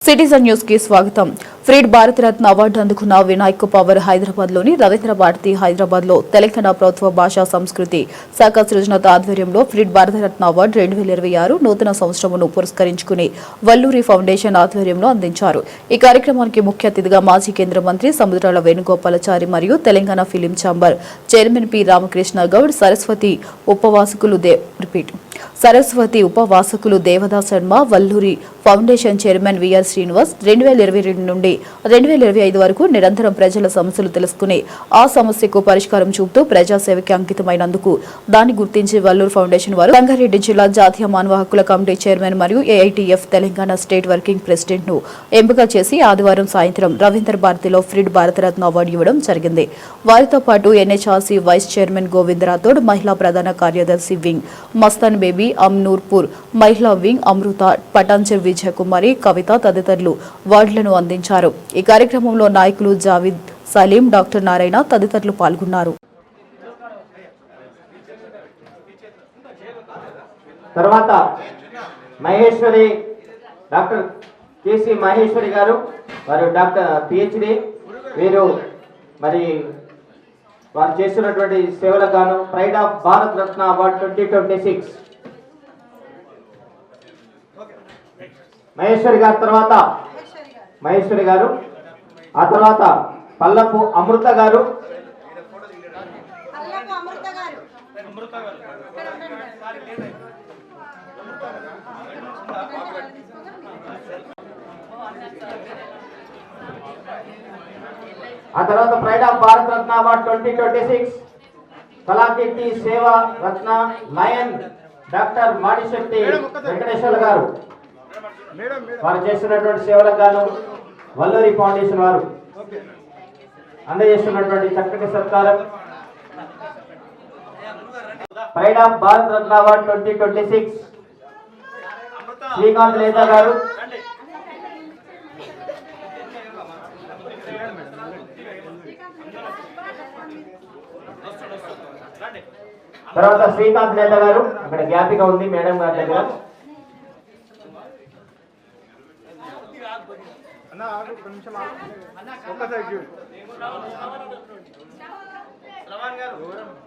Citizen news కి స్వాగతం. ఫ్రీడ్ Bharat Ratna award అందుకున్న వినాయక్ పవర్ హైదరాబాద్ లోని రవీంద్ర భారతి హైదరాబాద్ లో తెలంగాణ ప్రభుత్వ భాషా సంస్కృతి శాఖ సృజనత ఆధ్వర్యంలో ఫ్రీడ్ భారతరత్న అవార్డు 2026 నూతన సంవత్సరమును పురస్కరించుకుని వల్లూరి ఫౌండేషన్ ఆధ్వర్యంలో అందించారు. ఈ కార్యక్రమానికి ముఖ్య అతిథిగా మాజీ కేంద్ర మంత్రి సముద్రాల వేణుగోపాలాచారి మరియు Telangana film chamber chairman P Ramakrishna Goud, Saraswati ఉపవాసకులు Devadas Sharma, Valluri foundation chairman VR Srinivas 2022 నుండి 2025 వరకు నిరంతరం ప్రజల సమస్యలు తెలుసుకుని ఆ సమస్యకు పరిష్కారం చూపుతూ ప్రజాసేవకి అంకితమైనందుకు దాన్ని గుర్తించి వల్లూరు ఫౌండేషన్ వారు రంగారెడ్డి జిల్లా జాతీయ మానవ హక్కుల కమిటీ చైర్మన్ మరియు ఏఐటీఎఫ్ తెలంగాణ స్టేట్ వర్కింగ్ ప్రెసిడెంట్ ను ఎంపిక చేసి ఆదివారం సాయంత్రం రవీంద్ర భారతిలో ఫ్రీడ్ భారతరత్న అవార్డు ఇవ్వడం జరిగింది. వారితో పాటు NHRC vice chairman Govind Rathod, మహిళా ప్రధాన కార్యదర్శి వింగ్ మస్తాన్ బేబీ, అమ్నూర్పూర్ మహిళా వింగ్ అమృత, పటాంచర్ విజయకుమారి, కవిత తదితరులు అవార్డులను అందించారు. ఈ కార్యక్రమంలో నాయకులు జావిద్ సలీం, డాక్టర్ నారాయణ తదితరులు పాల్గొన్నారు. తర్వాత మహేశ్వరి, డాక్టర్ కేసీ మహేశ్వరి గారు, వారు డాక్టర్ పిహెచ్డి. వీరు మరి వారు చేస్తున్నటువంటి సేవలకు గాను pride of Bharat Ratna award 2026 Maheshwari గారు. తర్వాత మహేశ్వరి గారు, ఆ తర్వాత పల్లపు అమృత గారు, ఆ తర్వాత pride of Bharat Ratna award 2026 కళాకీర్తి సేవా రత్న లయన్ డాక్టర్ మాడిశెట్టి వెంకటేశ్వర గారు. వారు చేస్తున్నటువంటి సేవలకు గాను వల్లూరి ఫౌండేషన్ వారు అందజేస్తున్నటువంటి చక్కటి సత్కారం. Pride of Bharat Ratna award 2026 Srikanth నేత గారు. తర్వాత శ్రీకాంత్ నేత గారు, అక్కడ జ్ఞాపిక ఉంది మేడం గారి దగ్గర.